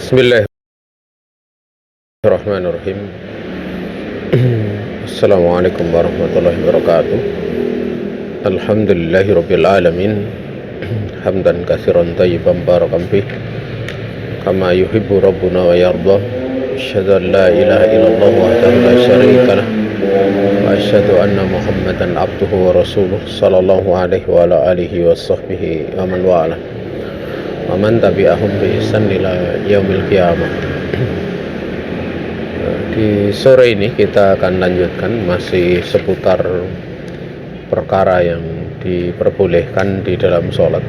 Bismillahirrahmanirrahim. Assalamualaikum warahmatullahi wabarakatuh. Alhamdulillahirabbil alamin. Hamdan katsiran thayyiban barakan fih kama yuhibbu rabbuna wa yarda. Asyhadu an la ilaha illallah wahdahu la syarika lah wa asyhadu anna Muhammadan abduhu wa rasuluh sallallahu alaihi wa ala alihi wa sahbihi wa man wala wa man tabi'ahum bi ihsan ila yaumil qiyamah. Di sore ini kita akan lanjutkan masih seputar perkara yang diperbolehkan di dalam sholat.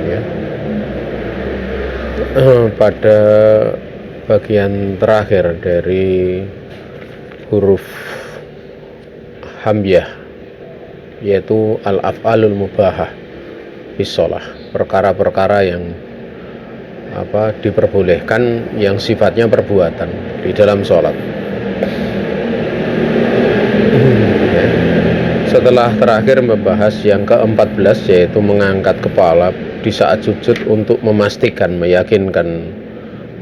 Ya. Pada bagian terakhir dari huruf hamyah, yaitu al-af'alul mubahah fi sholah, perkara-perkara yang diperbolehkan yang sifatnya perbuatan di dalam sholat. Setelah terakhir membahas yang ke-14, yaitu mengangkat kepala di saat sujud untuk memastikan, meyakinkan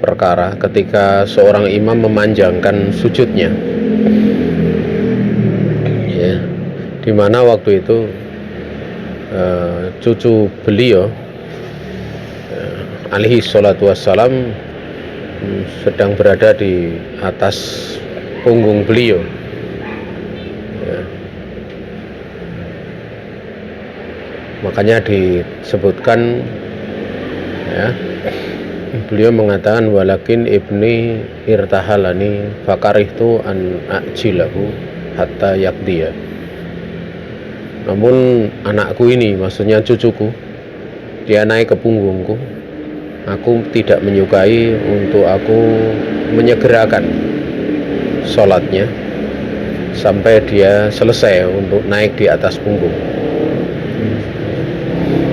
perkara ketika seorang imam memanjangkan sujudnya, ya, dimana waktu itu cucu beliau alaihi salatu wassalam sedang berada di atas punggung beliau, ya. Makanya disebutkan, ya, beliau mengatakan walakin ibni irtahalani fakarihtu an ajilahu hatta yakdiya. Namun anakku ini, maksudnya cucuku, dia naik ke punggungku. Aku tidak menyukai untuk aku menyegerakan sholatnya sampai dia selesai untuk naik di atas punggung.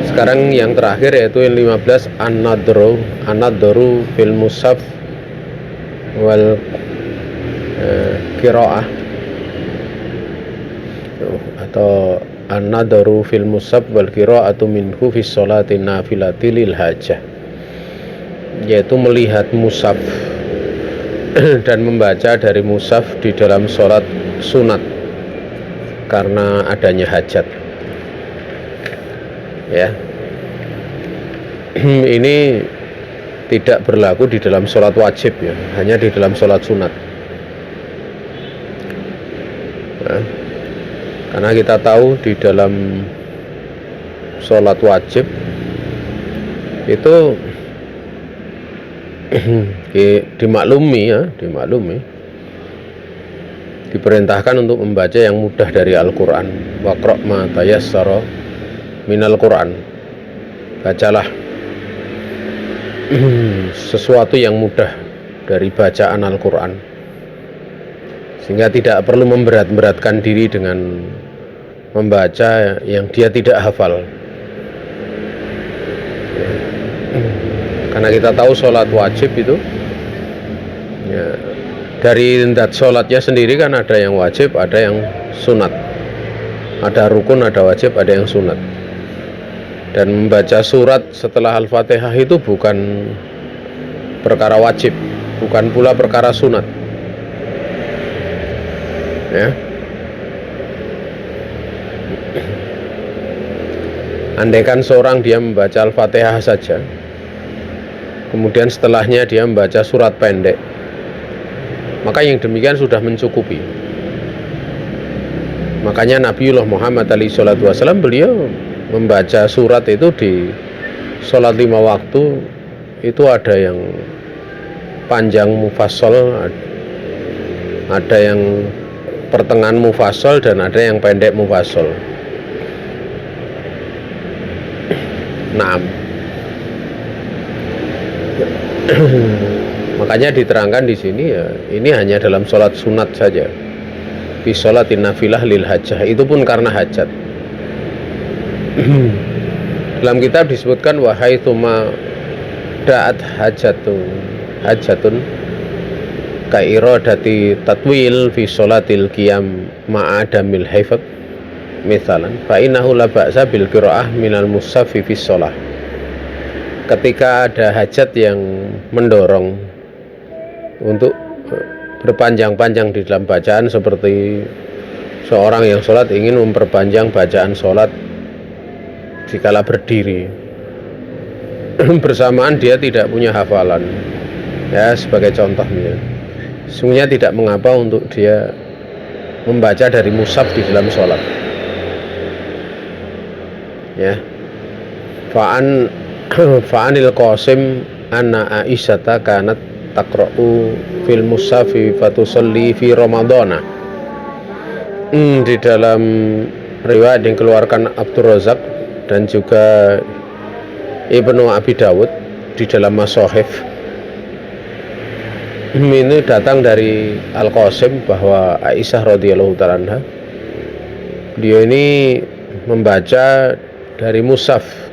Sekarang yang terakhir yaitu yang 15, an-nadru fil mushaf wal qiraah, atau an-nadru fil mushaf wal qiraatu minhu fi sholati nafilati lil hajah, yaitu melihat mushaf dan membaca dari mushaf di dalam sholat sunat karena adanya hajat, ya. Ini tidak berlaku di dalam sholat wajib, ya, hanya di dalam sholat sunat, ya. Karena kita tahu di dalam sholat wajib itu dimaklumi, diperintahkan untuk membaca yang mudah dari Al-Quran. Waqra' ma tayassara minal Quran, bacalah sesuatu yang mudah dari bacaan Al-Quran, sehingga tidak perlu memberat-beratkan diri dengan membaca yang dia tidak hafal. Karena kita tahu sholat wajib itu, ya, dari zat sholatnya sendiri kan ada yang wajib, ada yang sunat, ada rukun, ada wajib, ada yang sunat. Dan membaca surat setelah Al-Fatihah itu bukan perkara wajib, bukan pula perkara sunat, ya. Andaikan seorang dia membaca Al-Fatihah saja, kemudian setelahnya dia membaca surat pendek, maka yang demikian sudah mencukupi. Makanya Nabiullah Muhammad SAW, beliau membaca surat itu di sholat 5 waktu itu ada yang panjang mufassal, ada yang pertengahan mufassal, dan ada yang pendek mufassal. Naam. Makanya diterangkan di sini, ya, ini hanya dalam sholat sunat saja. Fi sholatin nafilah lil hajah, itu pun karena hajat. Dalam kitab disebutkan wahai tuma da'at hajatun kairodati tatwil fi sholatil qiyam ma'adamil haifat misalan fa innahu la ba'sa bil qiraah minal mushafi fi sholah. ketika ada hajat yang mendorong untuk berpanjang-panjang di dalam bacaan, seperti seorang yang sholat ingin memperpanjang bacaan sholat dikala berdiri, bersamaan dia tidak punya hafalan, ya sebagai contohnya, sungguhnya tidak mengapa untuk dia membaca dari mushaf di dalam sholat, ya. Fa'anil Qasim anna Aisyata kanat taqra'u fil mushafi fatusalli fi Ramadana. Di dalam riwayat yang dikeluarkan Abdur Razak dan juga Ibnu Abi Dawud di dalam Mashahif, ini datang dari Al-Qasim bahwa Aisyah radhiyallahu ta'ala anha, dia ini membaca dari mushaf.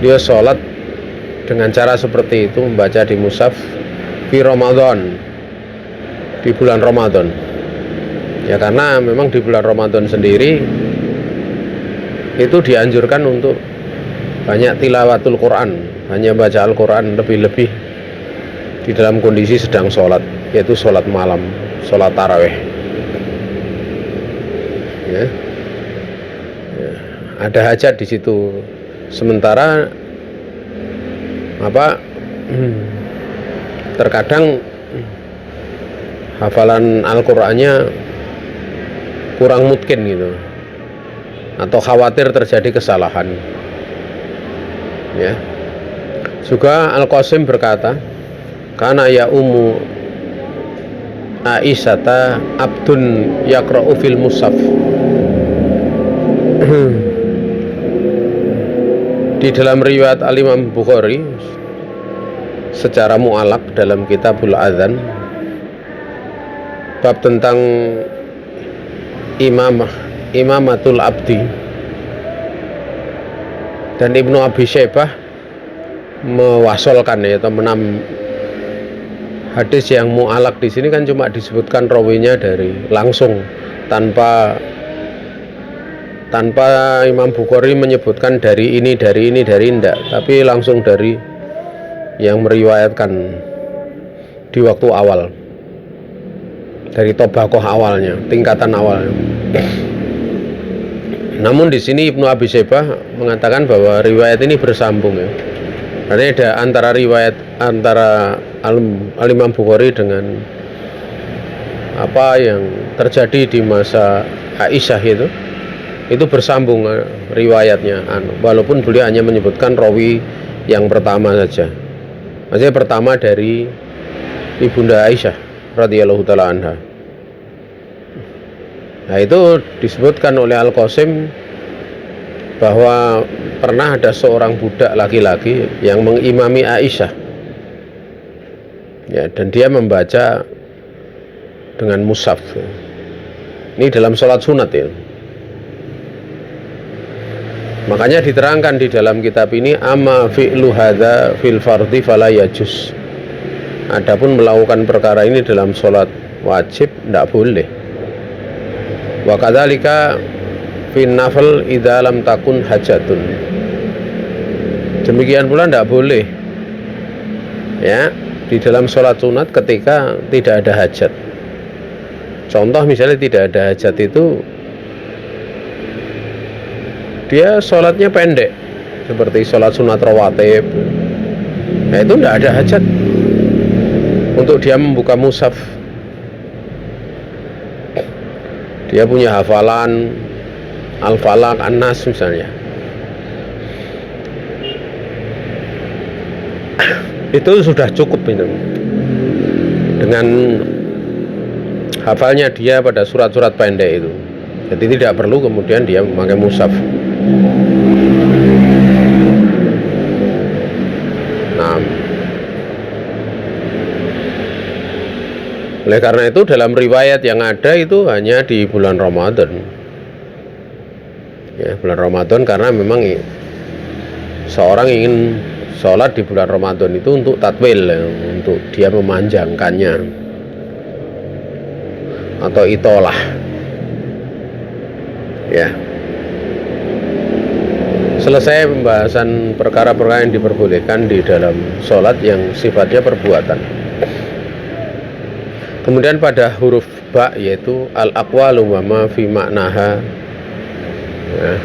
Dia sholat dengan cara seperti itu, membaca di mushaf di Ramadan, di bulan Ramadan, ya, karena memang di bulan Ramadan sendiri itu dianjurkan untuk banyak tilawatul Quran, hanya baca Al-Quran lebih-lebih di dalam kondisi sedang sholat, yaitu sholat malam, sholat tarawih, ya. Ada hajat di situ. Sementara terkadang hafalan Al-Qur'annya kurang mungkin gitu, atau khawatir terjadi kesalahan, ya. Juga Al-Qasim berkata, kana ya ummu Aisyata abdun yaqra'u fil mushaf. Di dalam riwayat Al-Imam Bukhari secara mu'alaq dalam Kitabul Adzan, bab tentang imamatul abdi, dan Ibnu Abi Syaibah mewasolkan, atau menam hadis yang mu'alaq di sini kan cuma disebutkan rawinya dari langsung, tanpa Imam Bukhari menyebutkan dari ini, enggak, tapi langsung dari yang meriwayatkan di waktu awal, dari tobakoh awalnya, tingkatan awalnya. Namun di sini Ibnu Abi Syaibah mengatakan bahwa riwayat ini bersambung, ya. Artinya ada antara riwayat antara Al-Imam Bukhari dengan apa yang terjadi di masa Aisyah itu bersambung riwayatnya, walaupun beliau hanya menyebutkan rawi yang pertama saja, maksudnya pertama dari Ibunda Aisyah radhiyallahu ta'ala anha. Nah, itu disebutkan oleh Al-Qasim bahwa pernah ada seorang budak laki-laki yang mengimami Aisyah, ya, dan dia membaca dengan mushaf. Ini dalam sholat sunat, ya. Makanya diterangkan di dalam kitab ini, amma fi'lu hadza fil fardhi fala yajuz. Adapun melakukan perkara ini dalam sholat wajib tidak boleh. Wa kadzalika fin nafil idza lam takun hajatun. Demikian pula tidak boleh, ya, di dalam sholat sunat ketika tidak ada hajat. Contoh misalnya tidak ada hajat itu, dia sholatnya pendek, seperti sholat sunat rawatib, nah itu tidak ada hajat untuk dia membuka mushaf. Dia punya hafalan Al-Falaq, An-Nas misalnya, itu sudah cukup itu. Dengan hafalnya dia pada surat-surat pendek itu, jadi tidak perlu kemudian dia memakai mushaf. Nah, oleh karena itu dalam riwayat yang ada itu hanya di bulan Ramadan, ya, bulan Ramadan, karena memang seorang ingin sholat di bulan Ramadan itu untuk tatwil, ya, untuk dia memanjangkannya, atau itolah, ya. selesai pembahasan perkara-perkara yang diperbolehkan di dalam sholat yang sifatnya perbuatan. Kemudian pada huruf ba yaitu al-aqwalu wa ma fi maknaha, ya.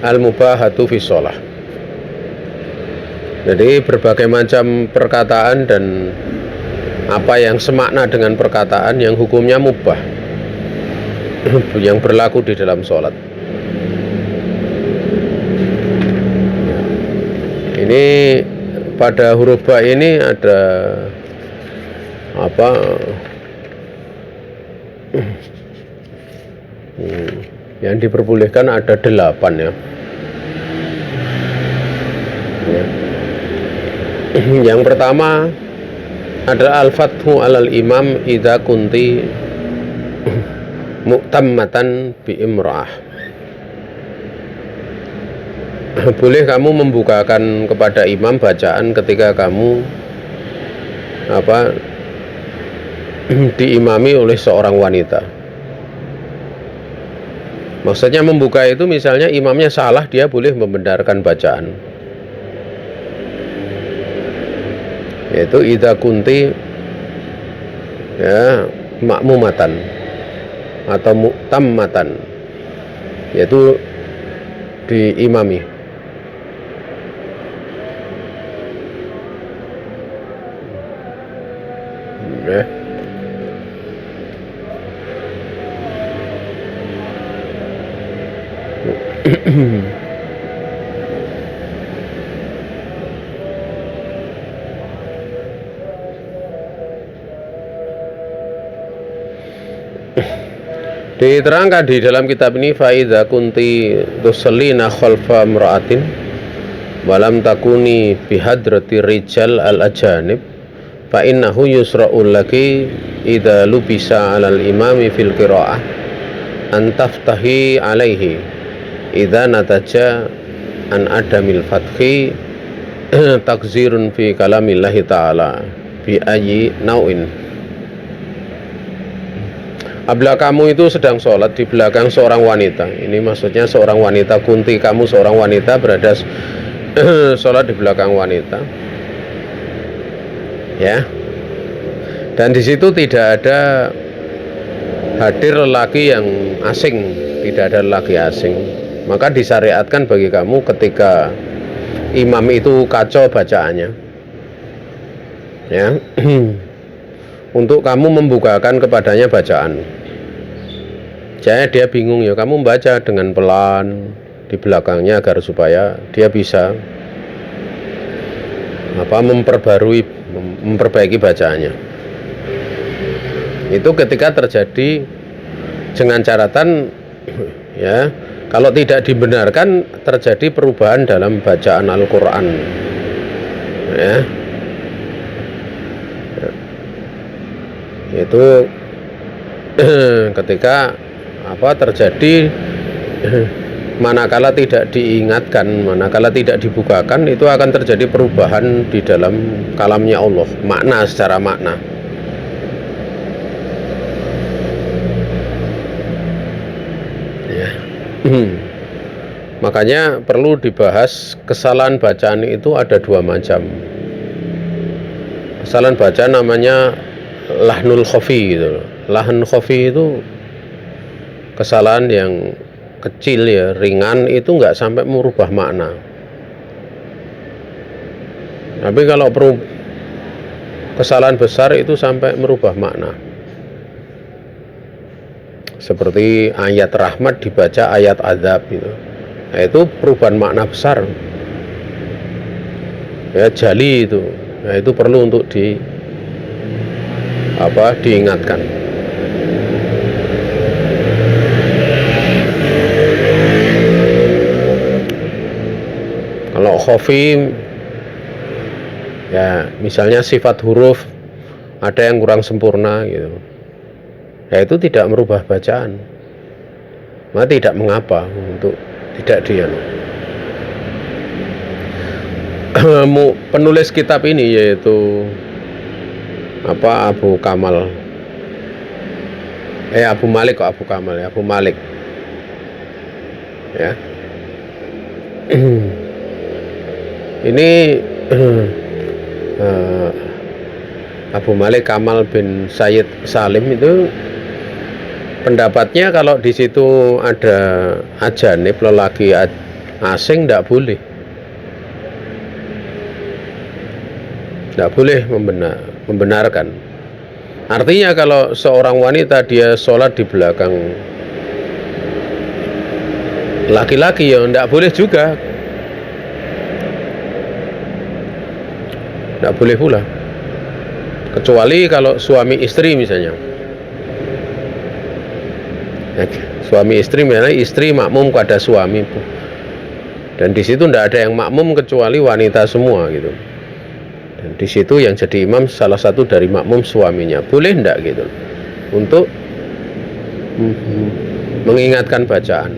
Al-mubahatu fi sholah. Jadi berbagai macam perkataan dan apa yang semakna dengan perkataan yang hukumnya mubah yang berlaku di dalam sholat. Ini pada huruf ba ini ada apa? Yang diperbolehkan ada 8 ya. Yang pertama adalah al-fathu alal imam idza kunti mu'tammatan bi imra'ah. Boleh kamu membukakan kepada imam bacaan ketika kamu diimami oleh seorang wanita. Maksudnya membuka itu misalnya imamnya salah, dia boleh membenarkan bacaan. Yaitu idza kunti ya makmumatan atau mu'tammatan, yaitu diimami. Ya. Diterangkan di dalam kitab ini, faidza kunti tusallina khalfa imra'atin walam takuni bihadrati rijal al ajanib fa innahu yusra'u laki idza lubisa 'alal imami fil qira'ah an taftahi alaihi idza nataja an adamil fathi takzirun fi kalamillahi ta'ala bi ayyi nau'in. Apabila kamu itu sedang sholat di belakang seorang wanita, ini maksudnya seorang wanita, kunti kamu seorang wanita berada sholat di belakang wanita, ya. Dan di situ tidak ada hadir lelaki yang asing, tidak ada lelaki asing. Maka disyariatkan bagi kamu ketika imam itu kacau bacaannya, ya, untuk kamu membukakan kepadanya bacaan. Jadi dia bingung, ya kamu baca dengan pelan di belakangnya agar supaya dia bisa memperbaiki bacaannya. Itu ketika terjadi dengan catatan, ya, kalau tidak dibenarkan terjadi perubahan dalam bacaan Al-Quran, ya. Itu ketika terjadi manakala tidak diingatkan, manakala tidak dibukakan, itu akan terjadi perubahan di dalam kalamnya Allah, makna secara makna. Ya. Makanya perlu dibahas kesalahan bacaan itu ada 2 macam. Kesalahan bacaan namanya lahnul khafi gitu. Lahn khafi itu kesalahan yang kecil, ya, ringan, itu nggak sampai merubah makna. Tapi kalau kesalahan besar itu sampai merubah makna. Seperti ayat rahmat dibaca ayat azab gitu. Nah, itu perubahan makna besar. Ya, jali itu. Nah, itu perlu untuk diingatkan. Kalau khafi, ya misalnya sifat huruf ada yang kurang sempurna gitu, ya itu tidak merubah bacaan, maka tidak mengapa untuk tidak penulis kitab ini yaitu Abu Malik. ya. Ini Abu Malik Kamal bin Sayyid Salim itu pendapatnya kalau di situ ada ajanib lelaki asing tidak boleh membenarkan. Artinya kalau seorang wanita dia sholat di belakang laki-laki ya tidak boleh juga, tidak boleh pula, kecuali kalau suami istri misalnya. Suami istri misalnya, istri makmum pada suami, dan di situ tidak ada yang makmum kecuali wanita semua gitu. Dan di situ yang jadi imam salah satu dari makmum suaminya, boleh tidak gitu untuk mengingatkan bacaan.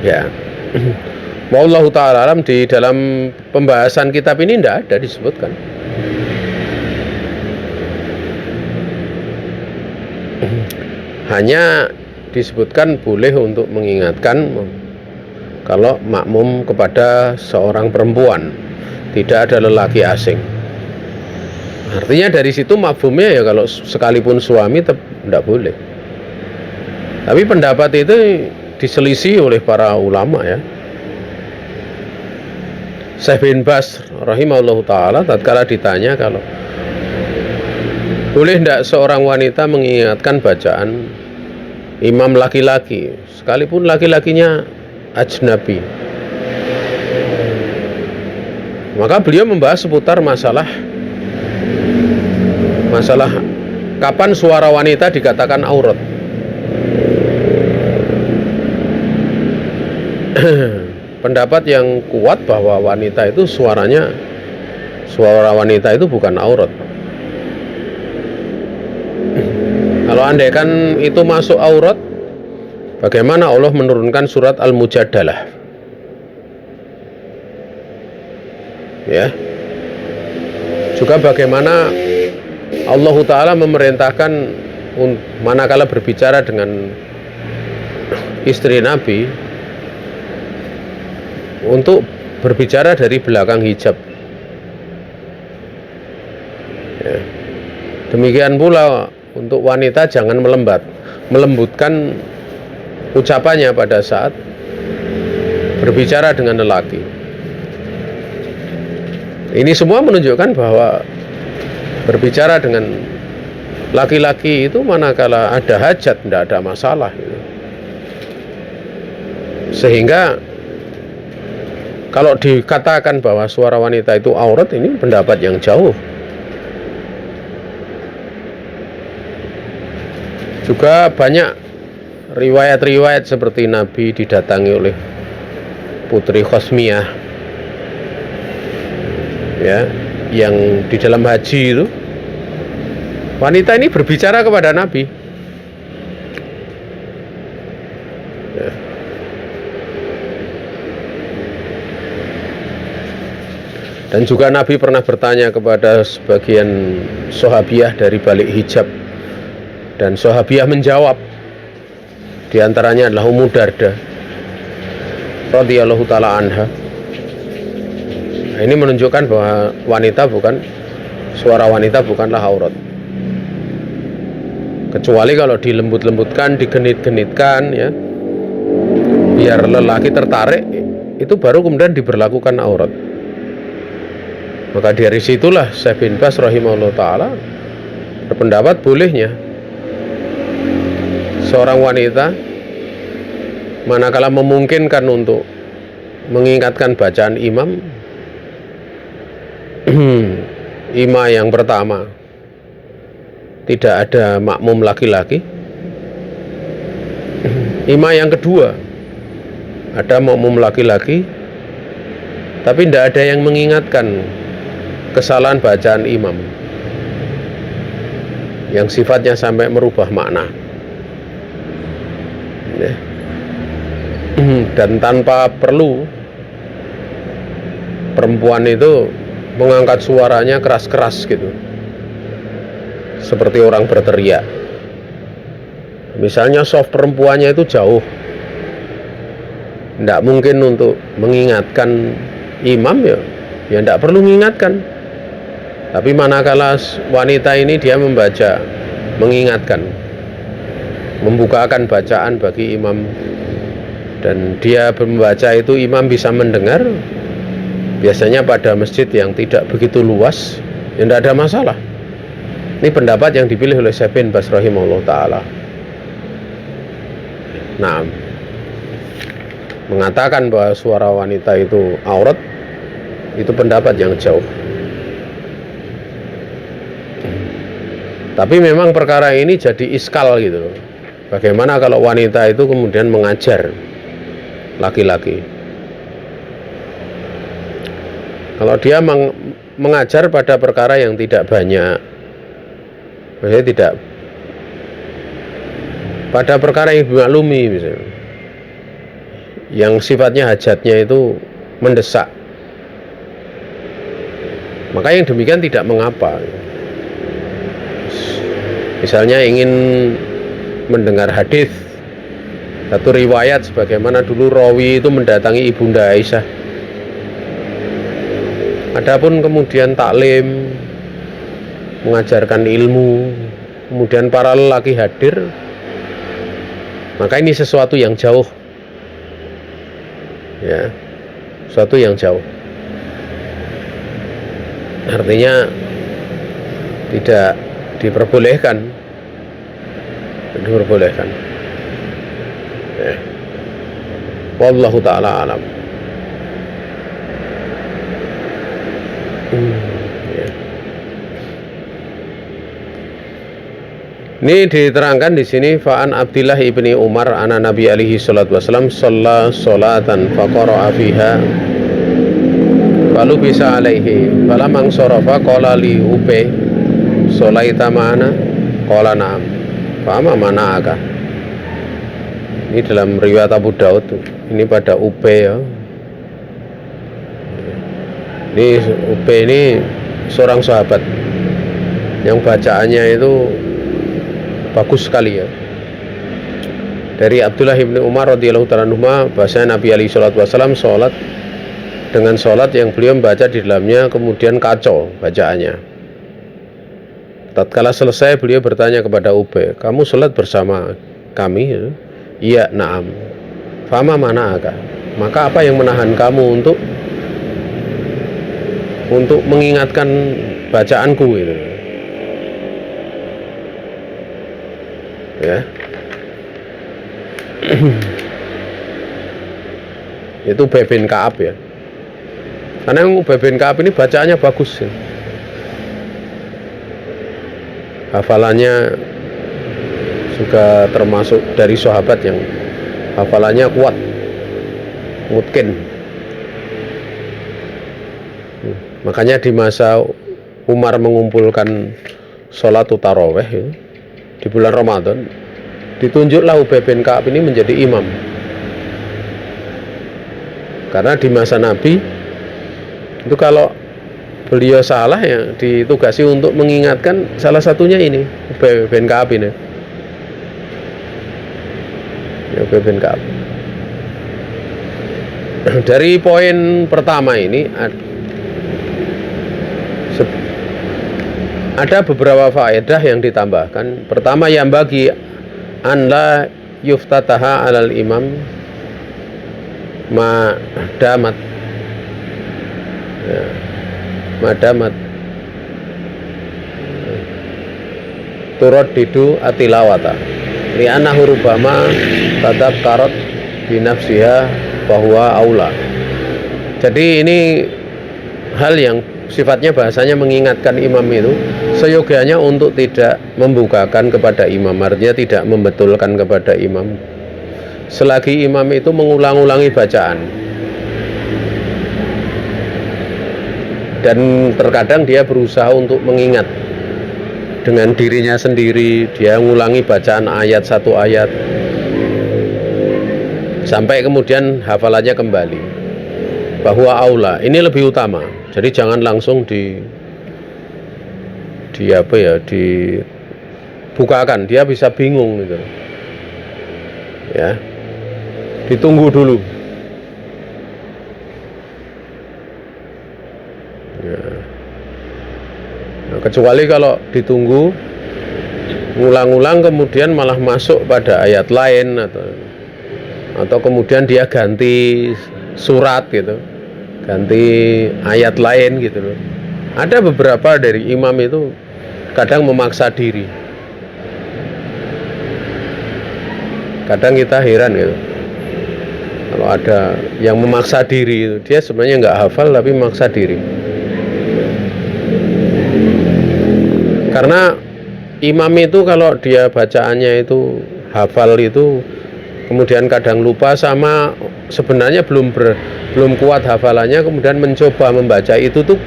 Ya. Wallahu ta'ala alam, di dalam pembahasan kitab ini tidak ada disebutkan. Hanya disebutkan boleh untuk mengingatkan kalau makmum kepada seorang perempuan, tidak ada lelaki asing. Artinya dari situ mafhumnya ya kalau sekalipun suami tidak boleh. Tapi pendapat itu diselisih oleh para ulama ya. Syekh bin Baz rahimahullah ta'ala tatkala ditanya kalau boleh tidak seorang wanita mengingatkan bacaan imam laki-laki sekalipun laki-lakinya ajnabi, maka beliau membahas seputar masalah kapan suara wanita dikatakan aurat. Pendapat yang kuat bahwa wanita itu suara wanita itu bukan aurat. Kalau andaikan itu masuk aurat, bagaimana Allah menurunkan surat Al-Mujadalah? Ya. Juga bagaimana Allah Ta'ala memerintahkan manakala berbicara dengan istri Nabi untuk berbicara dari belakang hijab. Ya. Demikian pula untuk wanita jangan melembutkan ucapannya pada saat berbicara dengan lelaki. Ini semua menunjukkan bahwa berbicara dengan laki-laki itu manakala ada hajat tidak ada masalah gitu. Sehingga kalau dikatakan bahwa suara wanita itu aurat, ini pendapat yang jauh. Juga banyak riwayat-riwayat seperti Nabi didatangi oleh putri Khosmiyah, ya, yang di dalam haji itu wanita ini berbicara kepada Nabi. Ya. Dan juga Nabi pernah bertanya kepada sebagian sahabiah dari balik hijab, dan sahabiah menjawab. Di antaranya adalah Ummu Darda radhiyallahu taala anha. Nah, ini menunjukkan bahwa suara wanita bukanlah aurat. Kecuali kalau dilembut-lembutkan, digenit-genitkan ya, biar lelaki tertarik, itu baru kemudian diberlakukan aurat. Maka dari situlah Syekh bin Baz rahimahullah ta'ala berpendapat bolehnya seorang wanita manakala memungkinkan untuk mengingatkan bacaan imam yang pertama tidak ada makmum laki-laki, yang kedua ada makmum laki-laki tapi tidak ada yang mengingatkan kesalahan bacaan imam yang sifatnya sampai merubah makna, dan tanpa perlu perempuan itu mengangkat suaranya keras-keras gitu seperti orang berteriak. Misalnya soft perempuannya itu jauh, tidak mungkin untuk mengingatkan imam, ya tidak perlu mengingatkan. Tapi manakala wanita ini dia membaca, mengingatkan, membukakan bacaan bagi imam, dan dia membaca itu imam bisa mendengar, biasanya pada masjid yang tidak begitu luas, ya tidak ada masalah. Ini pendapat yang dipilih oleh Syekh bin Baz rahimahullah ta'ala. Nah, mengatakan bahwa suara wanita itu aurat, itu pendapat yang jauh. Tapi memang perkara ini jadi iskal gitu loh. Bagaimana kalau wanita itu kemudian mengajar laki-laki? Kalau dia mengajar pada perkara yang tidak banyak, maksudnya tidak pada perkara yang dimaklumi, misalnya yang sifatnya hajatnya itu mendesak, maka yang demikian tidak mengapa. Misalnya ingin mendengar hadis, satu riwayat sebagaimana dulu rawi itu mendatangi ibunda Aisyah. Adapun kemudian taklim, mengajarkan ilmu, kemudian para lelaki hadir, maka ini sesuatu yang jauh, ya, sesuatu yang jauh. Artinya tidak diperbolehkan, ya. Wallahu ta'ala alam. Ya. Ini diterangkan di sini, fa'an Abdillah ibni Umar ana Nabi alaihi salatu wasallam shalla sholatan faqara'a fiha lalu bisa alaihi falamang sorofa qala li upe sholaita ma'ana qala na'am fa'ama mana'aka. Ini dalam riwayat Abu Daud, ini pada upe, ya. Ini upe ini seorang sahabat yang bacaannya itu bagus sekali, ya. Dari Abdullah ibni Umar radhiyallahu ta'ala anhuma, bahasanya Nabi alaihi salatu wasallam sholat dengan sholat yang beliau membaca di dalamnya kemudian kacau bacaannya. Tatkala selesai beliau bertanya kepada Ubay, kamu sholat bersama kami? Ya? Iya, na'am. Fama mana aga? Maka apa yang menahan kamu untuk mengingatkan bacaanku itu? Ya. Itu Ubay bin Ka'ab, ya. Karena Ubay bin Ka'ab ini bacaannya bagus, ya. Hafalannya juga termasuk dari sahabat yang hafalannya kuat, mungkin. Makanya di masa Umar mengumpulkan sholat tarawih, ya, di bulan Ramadan, ditunjuklah Ubay bin Ka'ab ini menjadi imam. Karena di masa Nabi itu kalau beliau salah, ya ditugasi untuk mengingatkan, salah satunya ini Ubay bin Ka'ab ini, ya, Ubay bin Ka'ab. Dari poin pertama ini ada beberapa faedah yang ditambahkan. Pertama, yang bagi anla yuftataha alal imam madamat, ya, madamat turaddidu atilawata li'anna hurubama tadab karot binafsiha bahwa aula. Jadi ini hal yang sifatnya bahasanya mengingatkan imam itu seyogianya untuk tidak membukakan kepada imam, artinya tidak membetulkan kepada imam selagi imam itu mengulang-ulangi bacaan. Dan terkadang dia berusaha untuk mengingat dengan dirinya sendiri, dia mengulangi bacaan ayat satu ayat sampai kemudian hafalannya kembali. Bahwa aula ini lebih utama. Jadi jangan langsung dibukakan, dia bisa bingung gitu. Ya, ditunggu dulu. Ya. Nah, kecuali kalau ditunggu ngulang-ulang kemudian malah masuk pada ayat lain atau kemudian dia ganti surat gitu, ganti ayat lain gitu loh. Ada beberapa dari imam itu kadang memaksa diri. Kadang kita heran gitu. Kalau ada yang memaksa diri itu, dia sebenarnya nggak hafal tapi memaksa diri. Karena imam itu kalau dia bacaannya itu hafal itu, kemudian kadang lupa sama sebenarnya belum kuat hafalannya, kemudian mencoba membaca itu tuh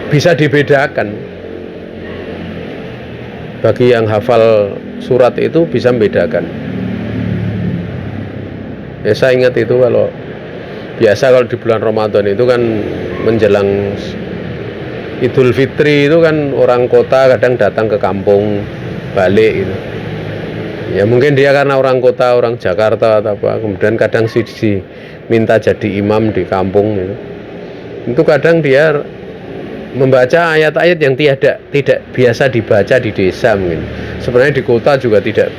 bisa dibedakan. Bagi yang hafal surat itu bisa membedakan. Ya, saya ingat itu kalau biasa kalau di bulan Ramadan itu kan menjelang Idul Fitri itu kan orang kota kadang datang ke kampung balik gitu. Ya mungkin dia karena orang kota, orang Jakarta atau apa, kemudian kadang minta jadi imam di kampung gitu. Itu kadang dia membaca ayat-ayat yang tidak biasa dibaca di desa mungkin. Sebenarnya di kota juga tidak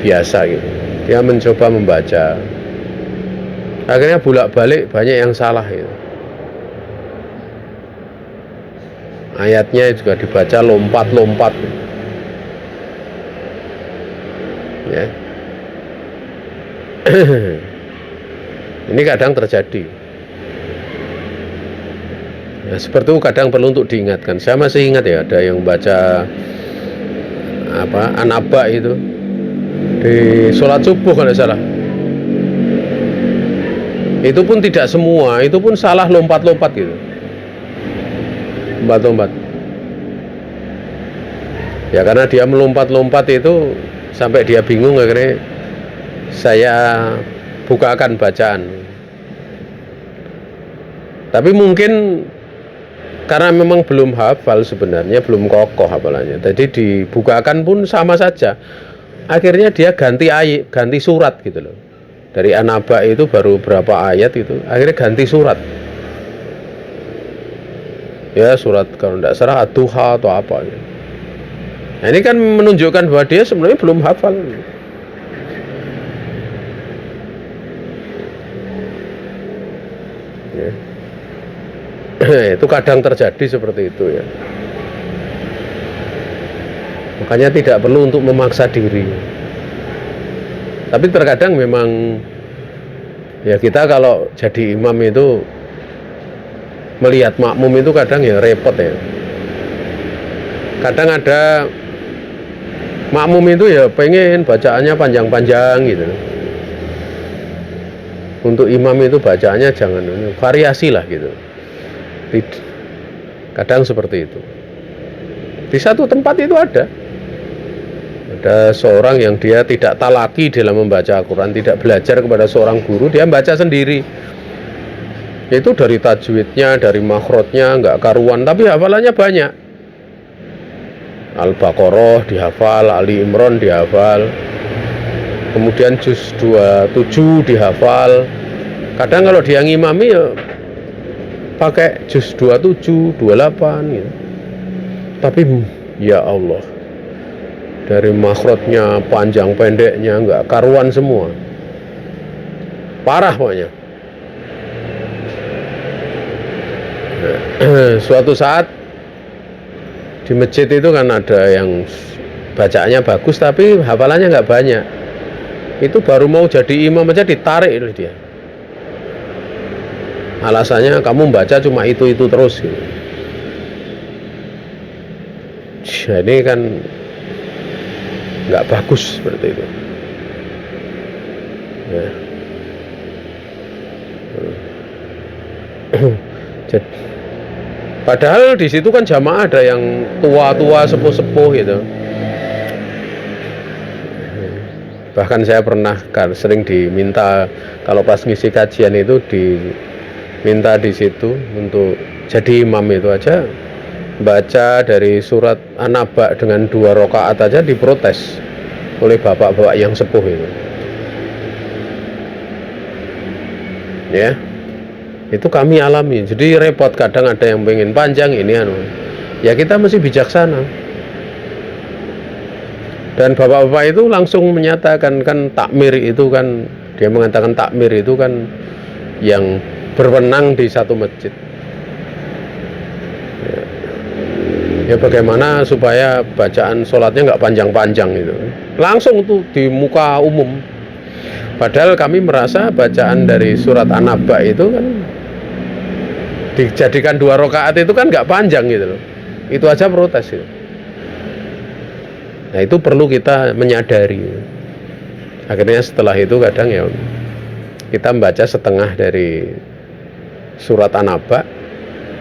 biasa gitu. Dia mencoba membaca. Akhirnya bolak-balik banyak yang salah gitu. Ayatnya juga dibaca lompat-lompat. Ya. Ini kadang terjadi. Ya, seperti itu kadang perlu untuk diingatkan. Saya masih ingat ya, ada yang baca An-Naba itu di sholat subuh kalau salah. Itu pun tidak semua, itu pun salah lompat-lompat gitu. Lompat-lompat. Ya karena dia melompat-lompat itu sampai dia bingung, akhirnya saya bukakan bacaan. Tapi mungkin karena memang belum hafal sebenarnya, belum kokoh hafalannya. Jadi dibukakan pun sama saja. Akhirnya dia ganti surat gitu loh. Dari An-Naba itu baru berapa ayat itu, akhirnya ganti surat. Ya surat kalau tidak salah Ad-Duha atau apa gitu. Nah, ini kan menunjukkan bahwa dia sebenarnya belum hafal. Ya. Itu kadang terjadi seperti itu ya. Makanya tidak perlu untuk memaksa diri. Tapi terkadang memang ya kita kalau jadi imam itu melihat makmum itu kadang ya repot ya. Kadang ada makmum itu ya pengen bacaannya panjang-panjang gitu. Untuk imam itu bacaannya jangan variasi lah gitu. Kadang seperti itu. Di satu tempat itu ada seorang yang dia tidak talaki dalam membaca Al-Quran, tidak belajar kepada seorang guru, dia baca sendiri. Itu dari tajwidnya, dari makhrajnya nggak karuan, tapi hafalannya banyak. Al-Baqarah dihafal, Ali Imran dihafal, kemudian juz 27 dihafal. Kadang kalau dia ngimami ya pakai juz 27, 28 gitu. Tapi ya Allah, dari makhrajnya, panjang pendeknya nggak karuan semua, parah pokoknya. Suatu saat di masjid itu kan ada yang bacaannya bagus tapi hafalannya nggak banyak. Itu baru mau jadi imam aja ditarik oleh dia. Alasannya kamu baca cuma itu terus gitu. Jadi kan nggak bagus seperti itu ya. Padahal di situ kan jamaah ada yang tua-tua, sepuh-sepuh gitu. Bahkan saya pernah sering diminta kalau pas ngisi kajian itu diminta di situ untuk jadi imam itu aja baca dari surat An-Naba dengan 2 rakaat aja diprotes oleh bapak-bapak yang sepuh itu. Ya, itu kami alami. Jadi repot, kadang ada yang pengen panjang ini ya kita mesti bijaksana. Dan bapak-bapak itu langsung menyatakan, kan takmir itu kan, dia mengatakan takmir itu kan yang berwenang di satu masjid. Ya bagaimana supaya bacaan sholatnya nggak panjang-panjang itu, langsung tuh di muka umum. Padahal kami merasa bacaan dari surat An-Naba itu kan dijadikan 2 rakaat itu kan nggak panjang gitu loh. Itu aja protes gitu. Nah itu perlu kita menyadari. Akhirnya setelah itu kadang ya kita membaca setengah dari surat An-Naba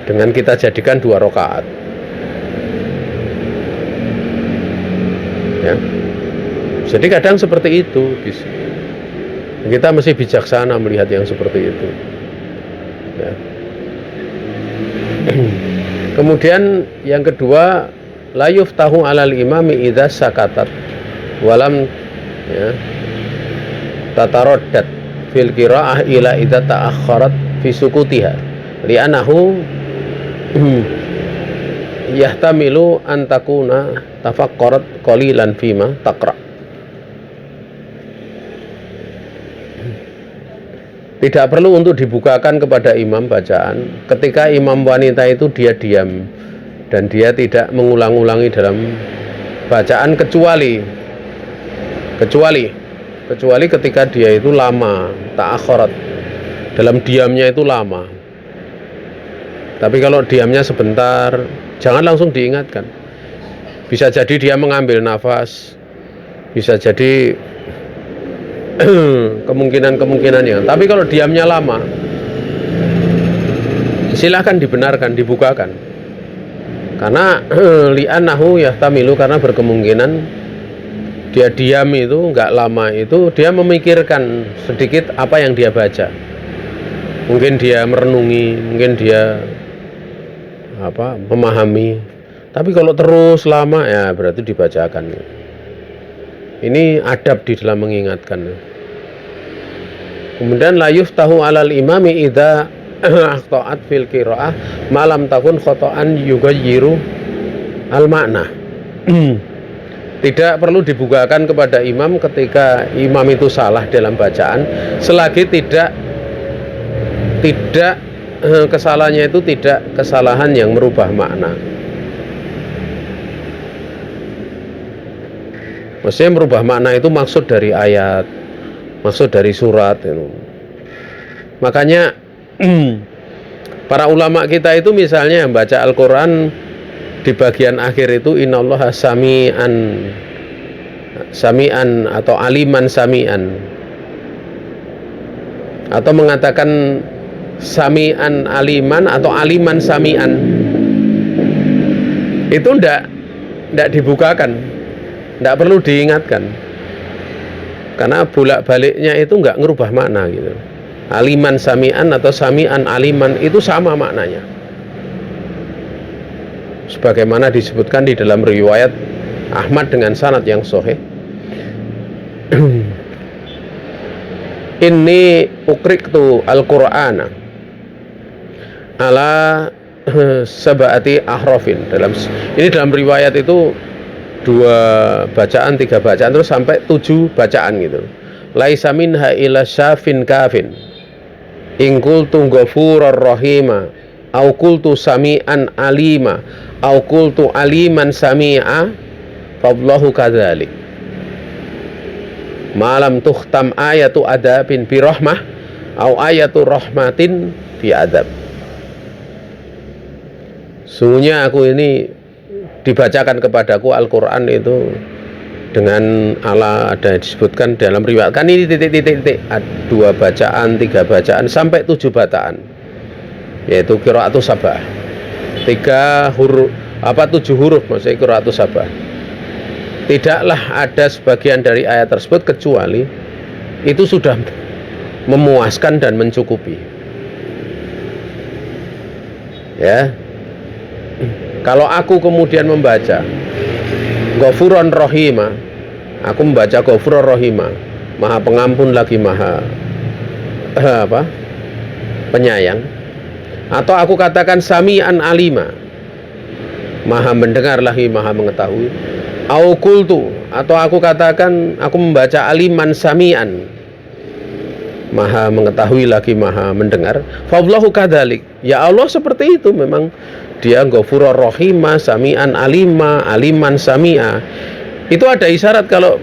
dengan kita jadikan 2 rakaat. Ya. Jadi kadang seperti itu. Kita mesti bijaksana melihat yang seperti itu. Ya. Kemudian yang kedua, la yuftahu 'alal imami idza sakatat walam ya tataraddat fil qiraah ila idza ta'akhkharat fi sukutiha li'annahu yahtamilu an takuna tafaqqarat qalilan fima taqra. Tidak perlu untuk dibukakan kepada imam bacaan ketika imam wanita itu dia diam dan dia tidak mengulang-ulangi dalam bacaan kecuali ketika dia itu lama, ta'akhirat, dalam diamnya itu lama. Tapi kalau diamnya sebentar, jangan langsung diingatkan. Bisa jadi dia mengambil nafas, bisa jadi kemungkinan-kemungkinannya. Tapi kalau diamnya lama, silahkan dibenarkan, dibukakan. Karena li'annahu yahtamilu, karena berkemungkinan dia diam itu nggak lama itu dia memikirkan sedikit apa yang dia baca. Mungkin dia merenungi, mungkin dia memahami. Tapi kalau terus lama ya berarti dibacakan. Ini adab di dalam mengingatkan. Kemudian la yuftahu 'alal imami idza akhta'at fil qiraah malam takun khata'an yughayyiru al makna. Tidak perlu dibukakan kepada imam ketika imam itu salah dalam bacaan selagi tidak kesalahannya itu tidak kesalahan yang merubah makna. Maksudnya merubah makna itu maksud dari ayat, maksud dari surat itu. Makanya para ulama kita itu misalnya baca Al-Quran di bagian akhir itu innallaha sami'an atau aliman sami'an, atau mengatakan sami'an aliman atau aliman sami'an, itu ndak dibukakan, ndak perlu diingatkan, karena bolak-baliknya itu nggak ngerubah makna gitu. Aliman sami'an atau sami'an aliman itu sama maknanya, sebagaimana disebutkan di dalam riwayat Ahmad dengan sanad yang sahih. Inni ukritu al-Qur'ana ala sab'ati ahrafin. Ini dalam riwayat itu 2 bacaan, 3 bacaan, terus sampai 7 bacaan gitu. Laisa minha ila syafin kafin in qultu ghafurar rahima au qultu sami'an alima au qultu aliman sami'a fallahu kadzalik malam tuhtam ayatu adabin bi rahmah au ayatu rahmatin bi adab. Sungguhnya aku ini dibacakan kepadaku Al-Quran itu dengan ada disebutkan dalam riwayat kan ini titik-titik 2 bacaan, 3 bacaan sampai 7 bacaan, yaitu qiraatus sabah, 7 huruf maksudnya qiraatus sabah. Tidaklah ada sebagian dari ayat tersebut kecuali itu sudah memuaskan dan mencukupi. Ya, kalau aku kemudian membaca Ghafuran Rahima, aku membaca Ghafuran Rahima, Maha Pengampun lagi Maha penyayang, atau aku katakan sami'an alima, maha mendengar lagi maha mengetahui, au qultu, atau aku katakan aku membaca aliman sami'an, maha mengetahui lagi maha mendengar, fallahu kadzalik, ya Allah seperti itu, memang dia ghafurur rahima, sami'an alima, aliman sami'a. Itu ada isyarat kalau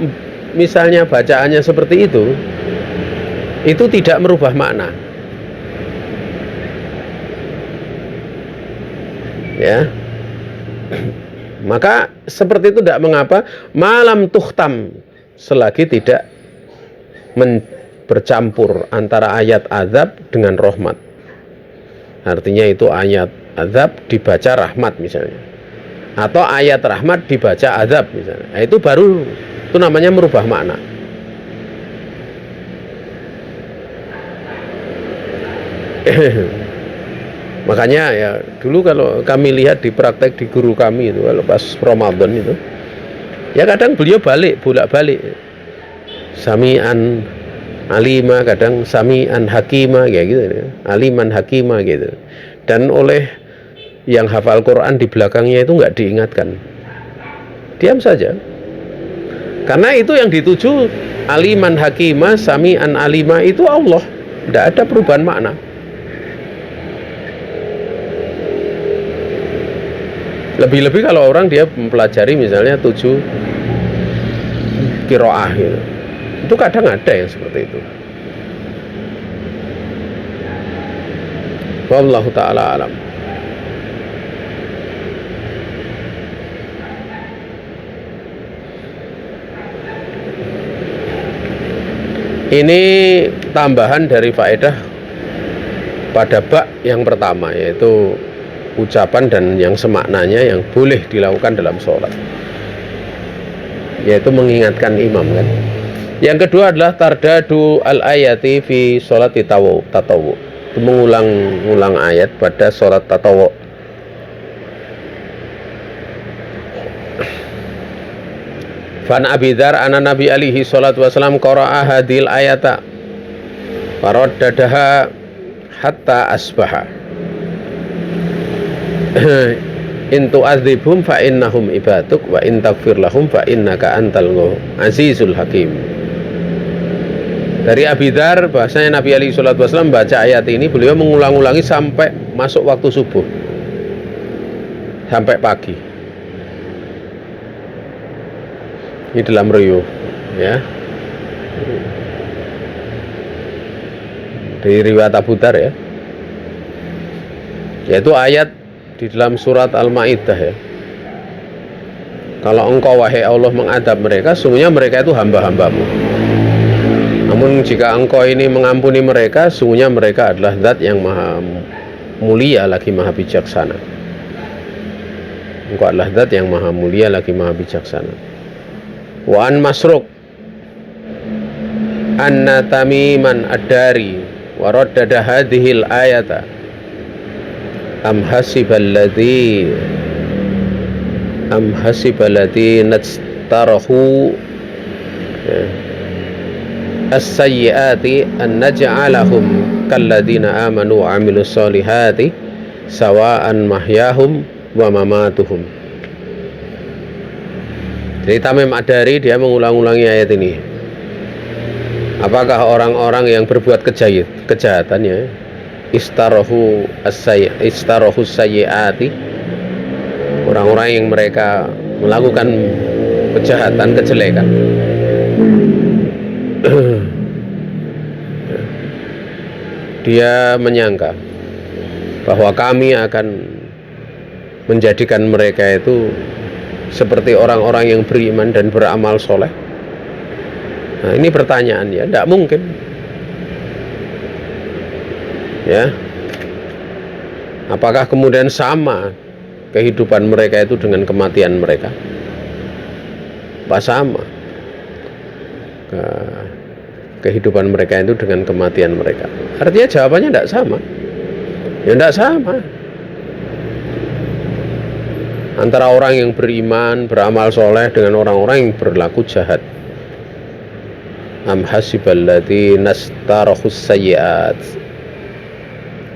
misalnya bacaannya seperti itu tidak merubah makna, ya. Maka seperti itu tidak mengapa, malam tuhtam, selagi tidak bercampur antara ayat azab dengan rahmat. Artinya itu ayat azab dibaca rahmat misalnya, atau ayat rahmat dibaca azab misalnya. Nah, itu baru, itu namanya merubah makna. Makanya ya dulu kalau kami lihat di praktek di guru kami itu, kalau pas Ramadan itu, ya kadang beliau bolak-balik sami'an alima, kadang sami'an hakima, kayak gitu, aliman hakima gitu. Dan oleh yang hafal Quran di belakangnya itu nggak diingatkan, diam saja, karena itu yang dituju aliman hakima, sami'an alima, itu Allah, tidak ada perubahan makna. Lebih-lebih kalau orang dia mempelajari misalnya 7 qiraah gitu, itu kadang ada yang seperti itu. Wallahu ta'ala alam. Ini tambahan dari faedah pada bab yang pertama, yaitu ucapan dan yang semaknanya yang boleh dilakukan dalam sholat, yaitu mengingatkan imam kan. Yang kedua adalah tardadu al-ayati fi sholat tatawu, mengulang-ulang ayat pada sholat tatawu. Fan Abi Dzar anna Nabi alaihi salatu wasallam qara'a hadhil ayata faraddadaha hatta asbaha. In tu'adzibhum fa innahum ibaduk wa in taghfir lahum fa innaka antal azizul hakim. Dari Abi Dzar bahasanya Nabi alaihi salatu wasallam baca ayat ini, beliau mengulang-ulangi sampai masuk waktu subuh, sampai pagi. Ini dalam riwayat ya, dari riwayat Abu Dzar ya, yaitu ayat di dalam surat Al-Maidah ya. Kalau engkau wahai Allah mengadab mereka, sungguhnya mereka itu hamba-hambamu. Namun jika engkau ini mengampuni mereka, sungguhnya mereka adalah zat yang maha mulia lagi maha bijaksana. Engkau adalah zat yang maha mulia lagi maha bijaksana. Wa an Masruq anna Tamiman ad-Dari wa raddada hadhil ayata am hasiballadzi najtarahu as-sayyiati an naj'alahum kalladzina amanu wa amilus solihati sawa'an mahyahum wa mamatuhum. Jadi Tamim Ad-Dari dia mengulang-ulangi ayat ini. Apakah orang-orang yang berbuat kejahatan ya, istarahu sayyiati, orang-orang yang mereka melakukan kejahatan, kejelekan, dia menyangka bahwa kami akan menjadikan mereka itu seperti orang-orang yang beriman dan beramal soleh. Nah, ini pertanyaan ya, tidak mungkin ya. Apakah kemudian sama kehidupan mereka itu dengan kematian mereka? Apa sama kehidupan mereka itu dengan kematian mereka? Artinya jawabannya tidak sama. Ya tidak sama antara orang yang beriman, beramal soleh dengan orang-orang yang berlaku jahat. Am hasiballadzina nastarahus sayyiat.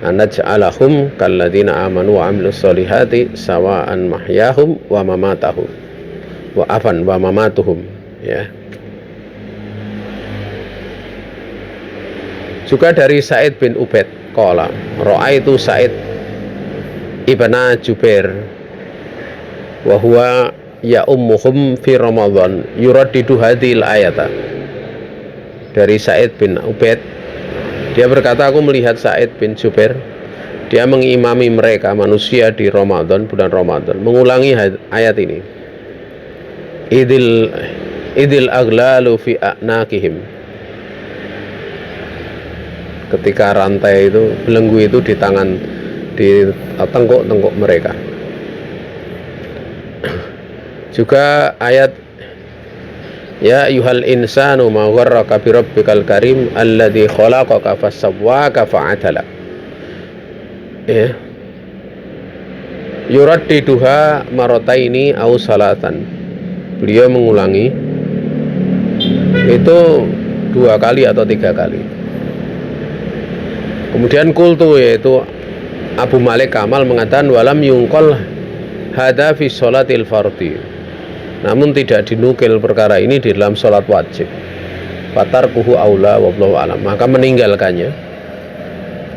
anaj'alahum kalladzina amanu wa amilus solihati sawa'an mahyahum wa mamatahum wa mamatuhum, ya. Juga dari Sa'id bin Ubaid qala ra'aitu Sa'id ibna Jubair wa huwa ya ummuhum fi Ramadan yuraddidu hadhil ayata. Dari Sa'id bin Ubaid, dia berkata, aku melihat Sa'id bin Jubair, dia mengimami mereka manusia di Ramadan, bulan Ramadan, mengulangi ayat ini. Idil aglalu fi a'naqihim. Ketika rantai itu, belenggu itu di tangan, di tengkuk-tengkuk mereka. Juga ayat ya ayyuhal insanu ma gharraka bi rabbikal karim alladzi khalaqaka fasawwaka fa'adala. Ya. Yuraddiduha marataini aw salatan. Beliau mengulangi itu 2 kali atau 3 kali. Kemudian kultu, yaitu Abu Malik Kamal mengatakan walam yungkol hada fi sholatil fardhi, namun tidak dinukil perkara ini di dalam sholat wajib. Fatarkuhu aula wallahu alam, maka meninggalkannya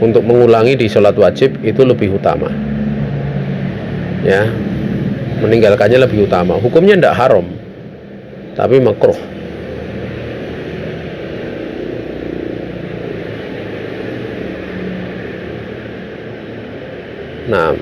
untuk mengulangi di sholat wajib itu lebih utama, ya. Meninggalkannya lebih utama. Hukumnya tidak haram, tapi makruh. Nah,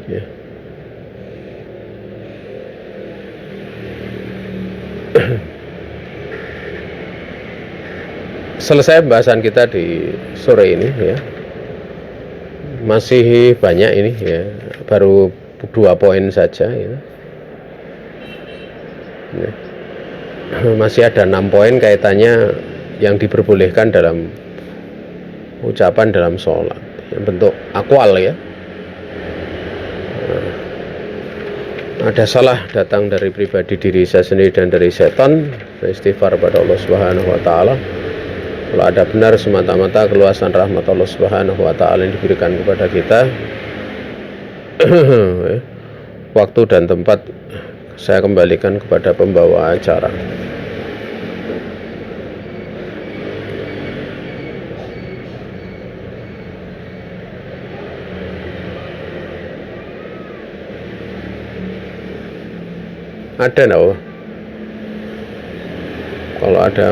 ya. Selesai pembahasan kita di sore ini, ya. Masih banyak ini, ya. Baru 2 poin saja, ya. Ya. Masih ada 6 poin kaitannya yang diperbolehkan dalam ucapan dalam sholat, yang bentuk akwal, ya. Ada salah datang dari pribadi diri saya sendiri dan dari setan, istighfar pada Allah Subhanahu wa taala. Kalau ada benar semata-mata keluasan rahmat Allah Subhanahu wa taala yang diberikan kepada kita. Waktu dan tempat saya kembalikan kepada pembawa acara. Ada enggak? Kalau ada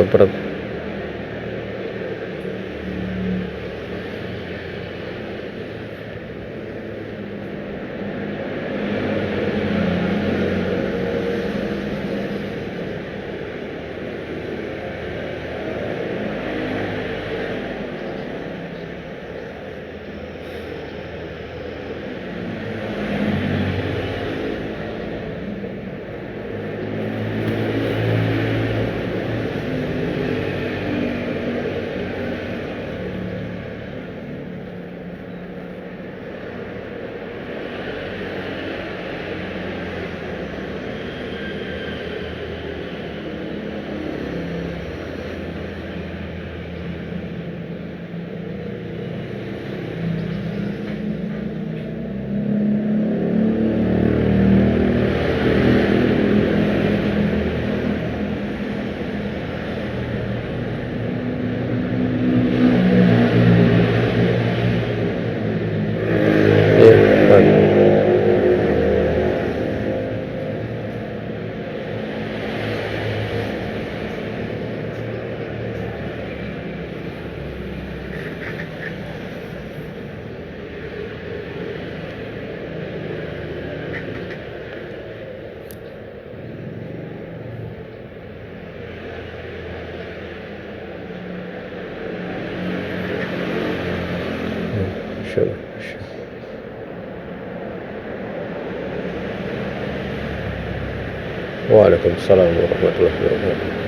Waalaikumsalam warahmatullahi wabarakatuh.